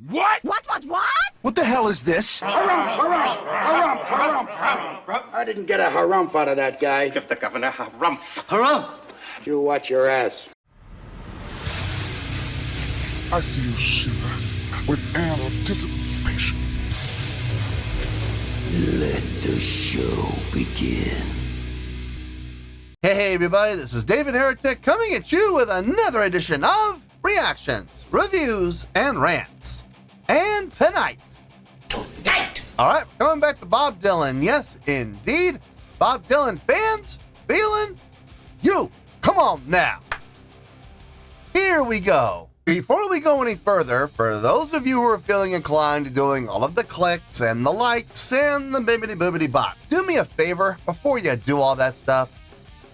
What? What? What the hell is this? Harumph. I didn't get a harumph out of that guy. Give the governor harumph. Harumph! You watch your ass. I see you shiver with anticipation. Let the show begin. Hey everybody, this is David Heretic coming at you with another edition of Reactions, Reviews, and Rants. And tonight, alright, coming back to Bob Dylan. Yes, indeed, Bob Dylan fans feeling you. Come on now. Here we go. Before we go any further, for those of you who are feeling inclined to doing all of the clicks and the likes and the bibbity boobity bop, do me a favor before you do all that stuff.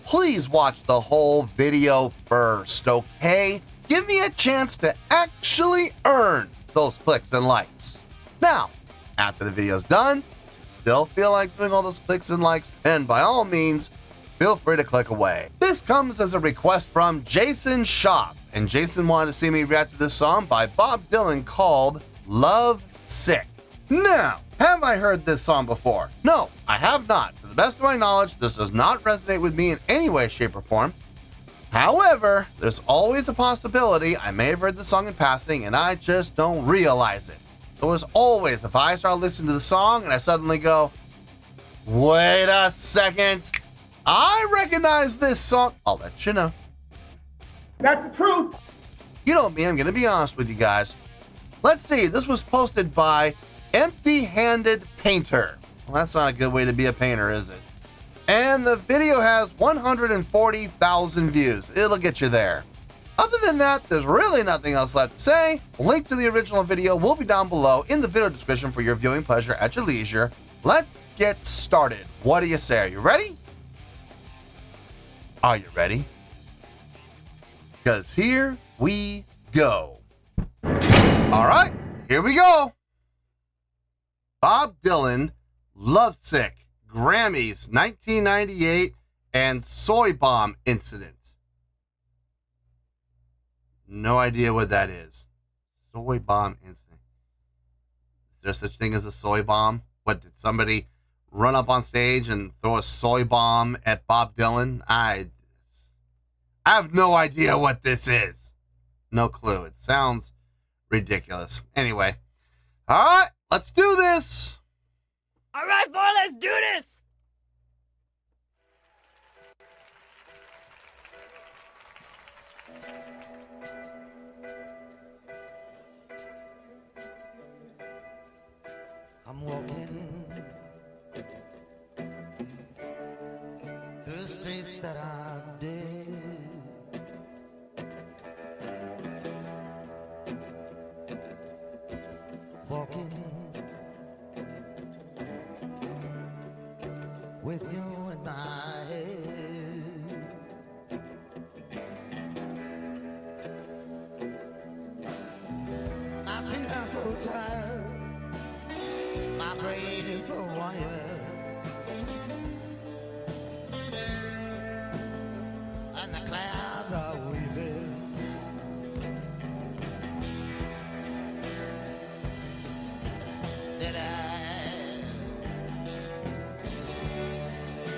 Please watch the whole video first, okay? Give me a chance to actually earn those clicks and likes. Now, after the video's done, still feel like doing all those clicks and likes, then by all means, feel free to click away. This comes as a request from Jason Schaaf, and Jason wanted to see me react to this song by Bob Dylan called Love Sick. Now, have I heard this song before? No, I have not. To the best of my knowledge, this does not resonate with me in any way, shape, or form. However, there's always a possibility I may have heard the song in passing and I just don't realize it. So as always, if I start listening to the song and I suddenly go, wait a second, I recognize this song, I'll let you know. That's the truth. You know me, I'm going to be honest with you guys. Let's see, this was posted by Empty-Handed Painter. Well, that's not a good way to be a painter, is it? And the video has 140,000 views. It'll get you there. Other than that, there's really nothing else left to say. Link to the original video will be down below in the video description for your viewing pleasure at your leisure. Let's get started. What do you say? Are you ready? Are you ready? Because here we go. All right, here we go. Bob Dylan, Lovesick, Grammys, 1998, and Soy Bomb Incident. No idea what that is. Soy Bomb Incident. Is there such thing as a soy bomb? What, did somebody run up on stage and throw a soy bomb at Bob Dylan? I have no idea what this is. No clue. It sounds ridiculous. Anyway. All right, let's do this. All right, boy, let's do this. I'm walking through the streets that I did. Walking with you in my head. My feet are so tired, my brain is so wired, and the clouds are weeping. Did I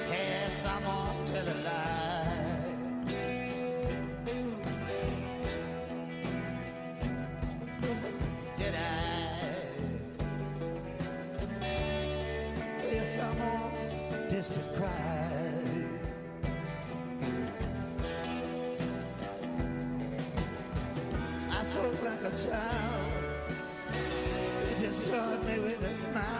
hear someone tell a lie? Did I hear someone's distant cry? I spoke like a child. You disturbed me with a smile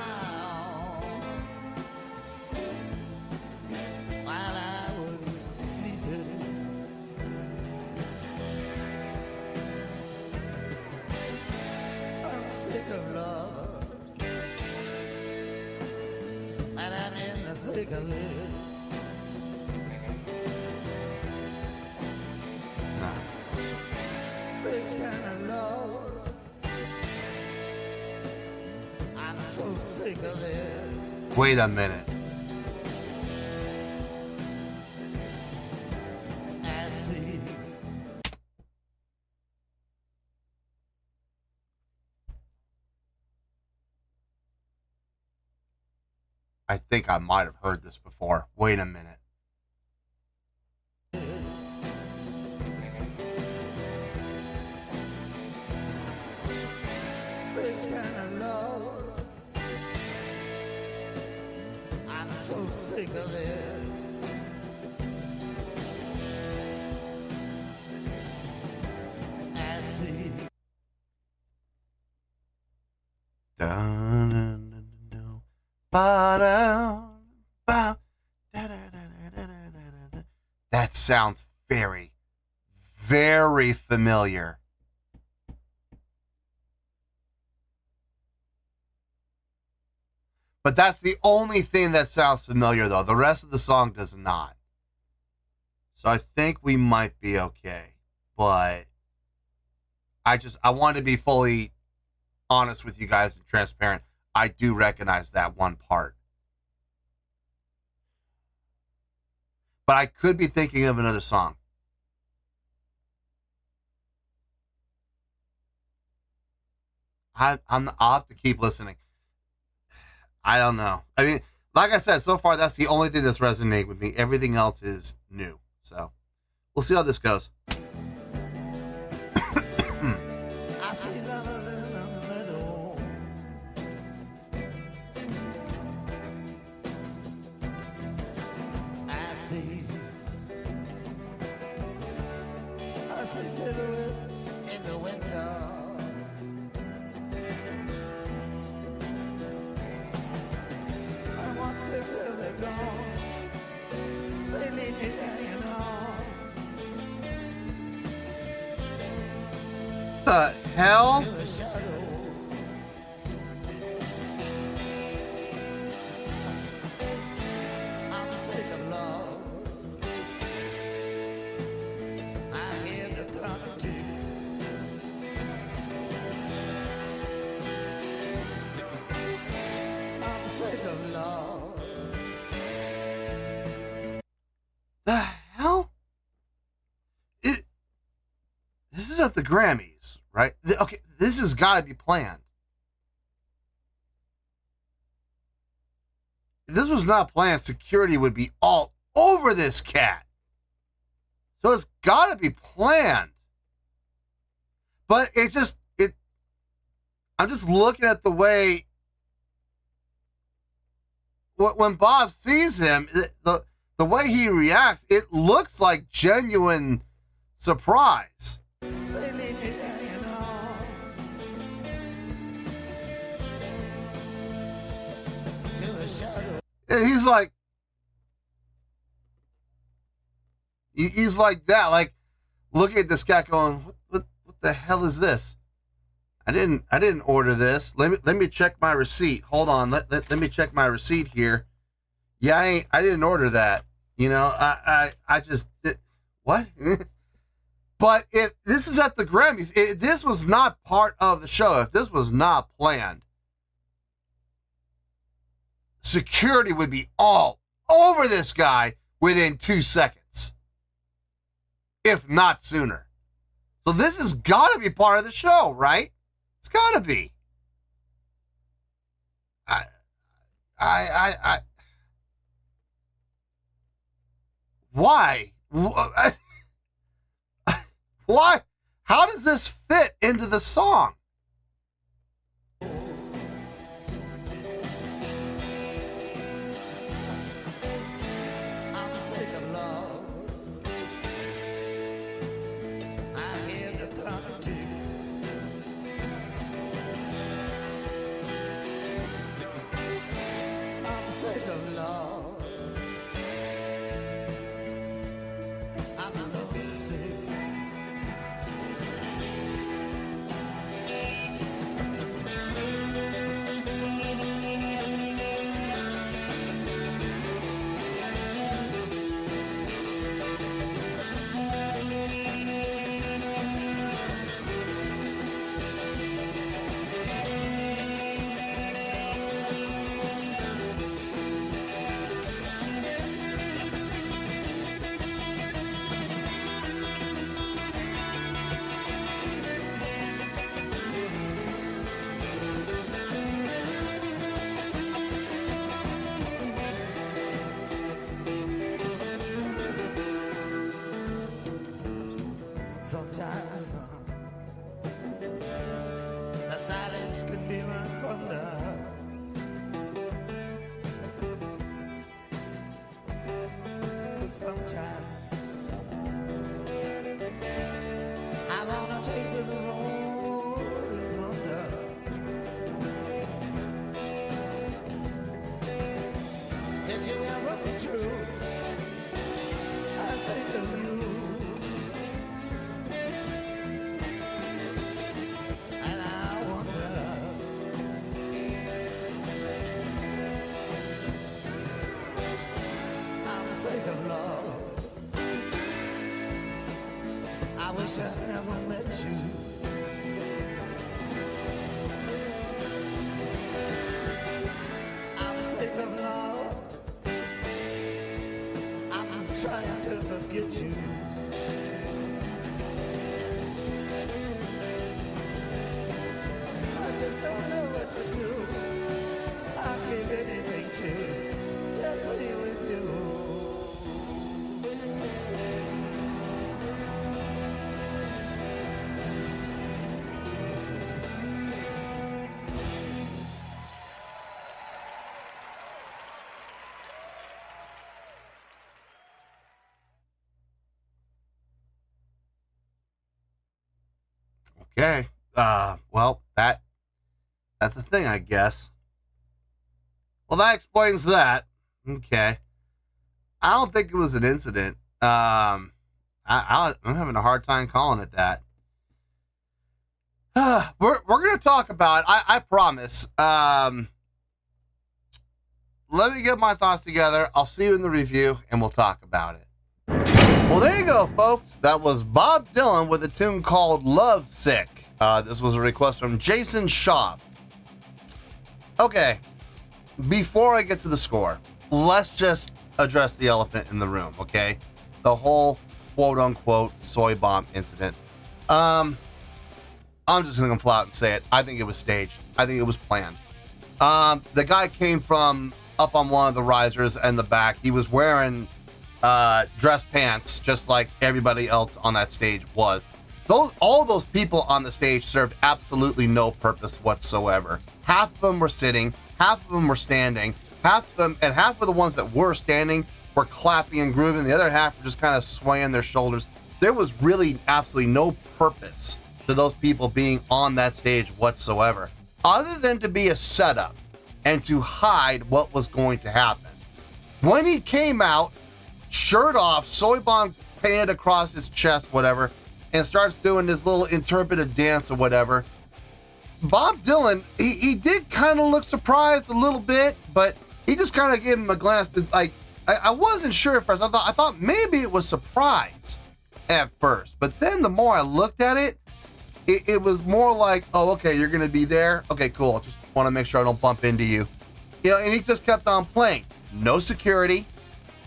while I was sleeping. I'm sick of love, and I'm in the thick of it. This kind of love, I'm so sick of it. Wait a minute. I see. I think I might have heard this before. Wait a minute. This kind of love, I'm so sick of it. I see. That sounds very, very familiar. But that's the only thing that sounds familiar, though. The rest of the song does not. So I think we might be okay. But I want to be fully honest with you guys and transparent. I do recognize that one part. But I could be thinking of another song. I'll have to keep listening. I don't know. I mean, like I said, so far, that's the only thing that's resonating with me. Everything else is new. So we'll see how this goes. I see lovers in the middle. I see silhouettes in the window. I watch them till they're gone. They leave me hanging on. The hell? To a shadow. I'm sick of love. I hear the clock tick. I'm sick of love. The hell? This is at the Grammys, right? Okay, this has got to be planned. If this was not planned, security would be all over this cat. So it's got to be planned. But I'm just looking at the way, when Bob sees him, the way he reacts, it looks like genuine surprise. They leave me hanging on. To a shadow. And he's like that, like looking at this cat going, what the hell is this? I didn't order this. Let me check my receipt. Hold on. Let me check my receipt here. Yeah, I didn't order that. You know, I just what? But if this is at the Grammys, this was not part of the show. If this was not planned, security would be all over this guy within 2 seconds, if not sooner. So this has got to be part of the show, right? It's got to be. Why? Why? How does this fit into the song? I'm sick of love. I hear the clock tick. I'm sick of love. I'm lovesick. sometimes the silence can be like thunder. Sometimes I wanna take this road and wonder. Did you ever be true? I think of you, and I wonder. I'm sick of love. I wish I never met you. I'm sick of love. I'm trying to forget you. I just don't know what to do. I'd give anything to just be with you. Okay. Well, that's the thing, I guess. Well, that explains that. Okay. I don't think it was an incident. I'm having a hard time calling it that. We're gonna talk about it. I promise. Let me get my thoughts together. I'll see you in the review, and we'll talk about it. Well, there you go, folks. That was Bob Dylan with a tune called Love Sick. This was a request from Jason Shaw. Okay, before I get to the score, let's just address the elephant in the room, okay? The whole quote-unquote soy bomb incident. I'm just gonna come flat out and say it. I think it was staged. I think it was planned. The guy came from up on one of the risers and the back. He was wearing dress pants just like everybody else on that stage was. All those people on the stage served absolutely no purpose whatsoever. Half of them were sitting, half of them were standing, half of the ones that were standing were clapping and grooving. The other half were just kind of swaying their shoulders. There was really absolutely no purpose to those people being on that stage whatsoever, other than to be a setup and to hide what was going to happen. When he came out, shirt off, soy bomb painted across his chest, whatever, and starts doing this little interpretive dance or whatever, Bob Dylan, he did kind of look surprised a little bit, but he just kind of gave him a glance to, like, I wasn't sure at first. I thought maybe it was surprise at first, but then the more I looked at it, it was more like, oh, okay, you're gonna be there. Okay, cool. Just want to make sure I don't bump into you. You know, and he just kept on playing. No security.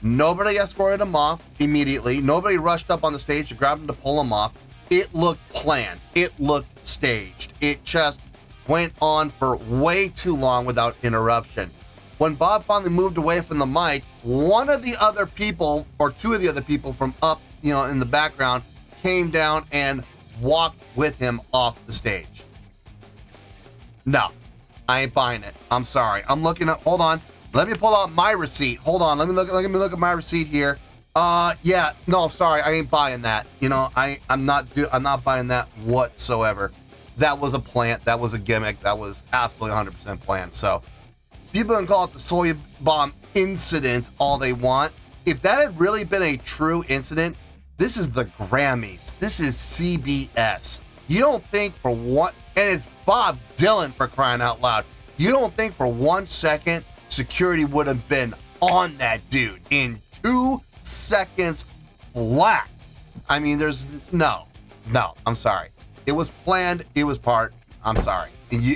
Nobody escorted him off immediately. Nobody rushed up on the stage to grab him to pull him off. It looked planned. It looked staged. It just went on for way too long without interruption. When Bob finally moved away from the mic, one of the other people, or two of the other people from up, you know, in the background, came down and walked with him off the stage. No, I ain't buying it. I'm sorry. I'm looking at, hold on. Let me pull out my receipt. Hold on. Let me look at my receipt here. Yeah, no, I'm sorry. I ain't buying that. You know, I'm not buying that whatsoever. That was a plant. That was a gimmick. That was absolutely 100% planned. So people can call it the soy bomb incident all they want. If that had really been a true incident, this is the Grammys. This is CBS. You don't think for one, and it's Bob Dylan, for crying out loud. You don't think for 1 second security would have been on that dude in 2 seconds flat. I mean, there's no, I'm sorry. It was planned. It was part. I'm sorry.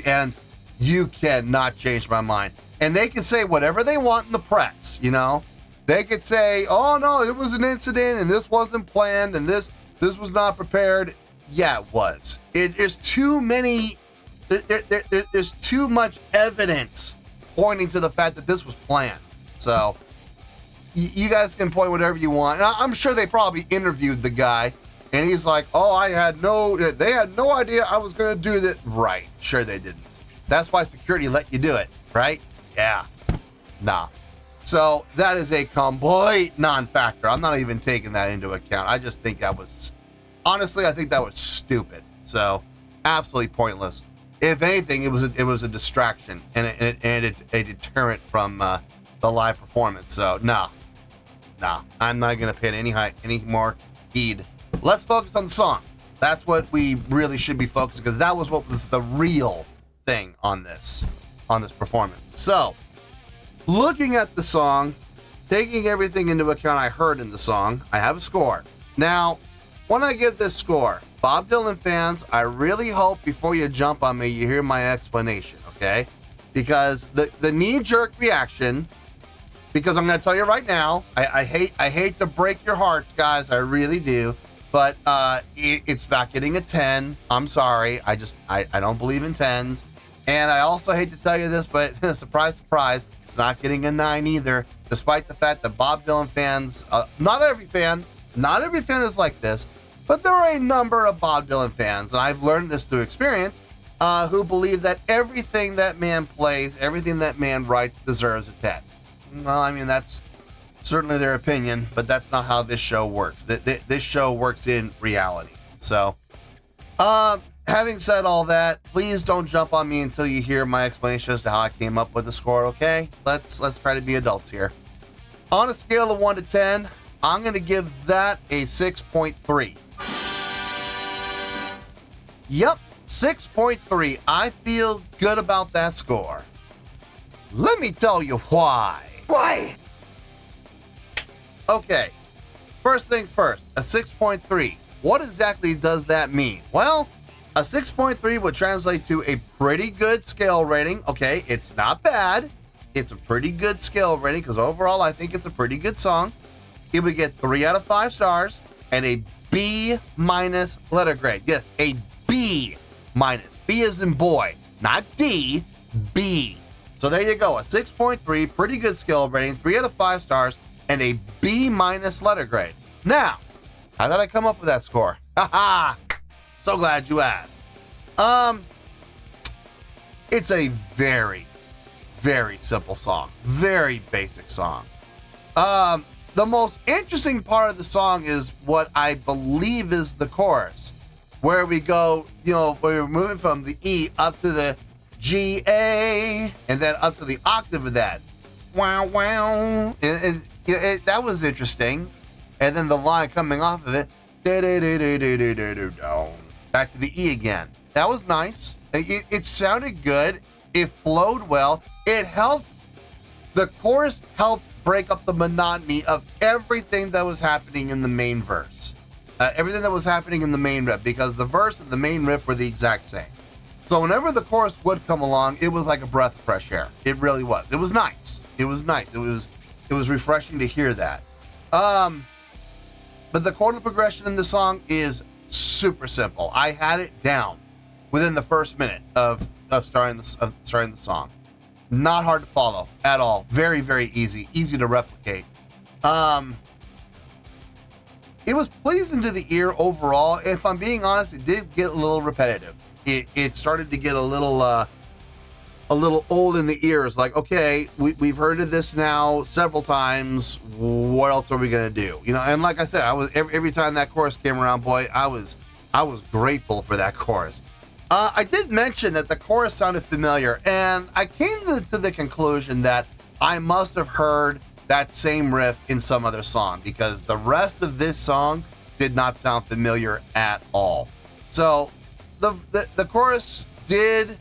And you cannot change my mind. And they can say whatever they want in the press, you know. They could say, oh no, it was an incident and this wasn't planned and this was not prepared. Yeah, it was. There's too many, there's too much evidence pointing to the fact that this was planned. So you guys can point whatever you want. And I'm sure they probably interviewed the guy And he's like, oh, they had no idea I was going to do that. Right. Sure they didn't. That's why security let you do it, right? Yeah. Nah. So that is a complete non-factor. I'm not even taking that into account. I just think honestly, I think that was stupid. So absolutely pointless. If anything, it was a distraction and a deterrent from the live performance. So nah, I'm not gonna pay any more heed. Let's focus on the song. That's what we really should be focusing, because that was what was the real thing on this performance. So, looking at the song, taking everything into account I heard in the song, I have a score. Now, when I give this score, Bob Dylan fans, I really hope before you jump on me, you hear my explanation, okay? Because the knee-jerk reaction, because I'm going to tell you right now, I hate to break your hearts, guys, I really do, but it's not getting a 10. I'm sorry, I don't believe in 10s. And I also hate to tell you this, but surprise, surprise, it's not getting a 9 either, despite the fact that Bob Dylan fans, not every fan is like this, but there are a number of Bob Dylan fans, and I've learned this through experience, who believe that everything that man plays, everything that man writes deserves a 10. Well, I mean, that's certainly their opinion, but that's not how this show works. This show works in reality. So, having said all that, please don't jump on me until you hear my explanation as to how I came up with the score, okay? Let's try to be adults here. On a scale of 1 to 10, I'm going to give that a 6.3. Yep, 6.3. I feel good about that score. Let me tell you why. Why? Okay, first things first, a 6.3. What exactly does that mean? Well, a 6.3 would translate to a pretty good scale rating. Okay, it's not bad. It's a pretty good scale rating, because overall I think it's a pretty good song. It would get 3 out of 5 stars and a B- letter grade. Yes, a B-. B as in boy, not D, B. So there you go, a 6.3, pretty good scale rating, 3 out of 5 stars, and a B- letter grade. Now, how did I come up with that score? Haha, so glad you asked. It's a very, very simple song, very basic song. The most interesting part of the song is what I believe is the chorus, where we go, where we're moving from the E up to the G, A, and then up to the octave of that. Wow, wow. And that was interesting. And then the line coming off of it, back to the E again. That was nice. It sounded good. It flowed well. It helped. The chorus helped break up the monotony of everything that was happening in the main verse. Everything that was happening in the main riff, because the verse and the main riff were the exact same. So whenever the chorus would come along, it was like a breath of fresh air. It really was. It was nice. It was nice. It was refreshing to hear that. But the chordal progression in the song is super simple. I had it down within the first minute of starting the song. Not hard to follow at all. Very, very easy to replicate. It was pleasing to the ear overall. If I'm being honest, it did get a little repetitive. It started to get a little old in the ears. Like, okay, we've heard of this now several times. What else are we gonna do? And like I said, I was every time that chorus came around, boy, I was grateful for that chorus. I did mention that the chorus sounded familiar, and I came to the conclusion that I must have heard that same riff in some other song, because the rest of this song did not sound familiar at all. So the chorus did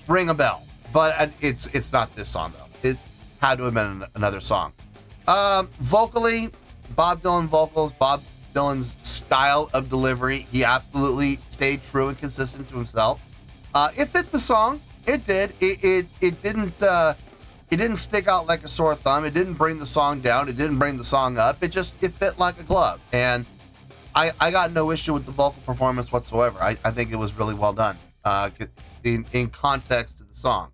ring a bell, but it's not this song though. It had to have been another song. Vocally, Bob Dylan vocals, Bob Dylan's style of delivery, he absolutely stayed true and consistent to himself. It fit the song. It did. It didn't stick out like a sore thumb. It didn't bring the song down. It didn't bring the song up. It fit like a glove. And I got no issue with the vocal performance whatsoever. I think it was really well done in context to the song.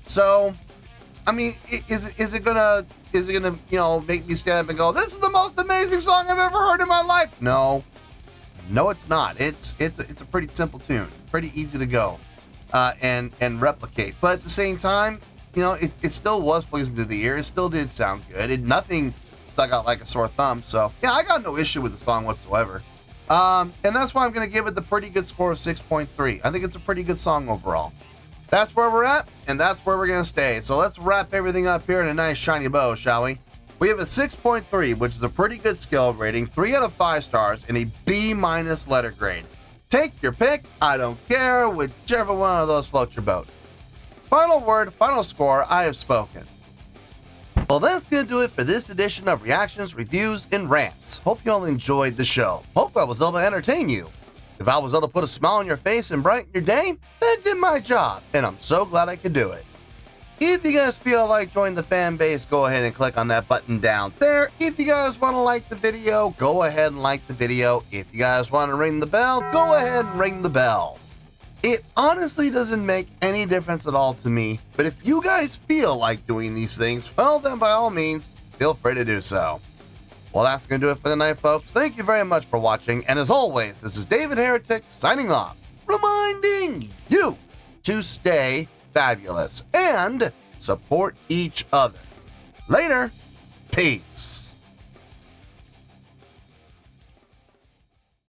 So, I mean, is it gonna make me stand up and go, this is the most amazing song I've ever heard in my life? No. No, it's not. It's a pretty simple tune. It's pretty easy to go and replicate. But at the same time, you know, it still was pleasing to the ear. It still did sound good. Nothing stuck out like a sore thumb. So yeah, I got no issue with the song whatsoever. And that's why I'm going to give it the pretty good score of 6.3. I think it's a pretty good song overall. That's where we're at, and that's where we're going to stay. So let's wrap everything up here in a nice shiny bow, shall we? We have a 6.3, which is a pretty good skill rating, 3 out of 5 stars, and a B- letter grade. Take your pick. I don't care. Whichever one of those floats your boat. Final word, final score, I have spoken. Well, that's going to do it for this edition of Reactions, Reviews, and Rants. Hope you all enjoyed the show. Hope I was able to entertain you. If I was able to put a smile on your face and brighten your day, that did my job, and I'm so glad I could do it. If you guys feel like joining the fan base, go ahead and click on that button down there. If you guys want to like the video, go ahead and like the video. If you guys want to ring the bell, go ahead and ring the bell. It honestly doesn't make any difference at all to me, but if you guys feel like doing these things, well then by all means, feel free to do so. Well, that's going to do it for the night, folks. Thank you very much for watching, and as always, this is David Heretic signing off, reminding you to stay fabulous and support each other. Later. Peace.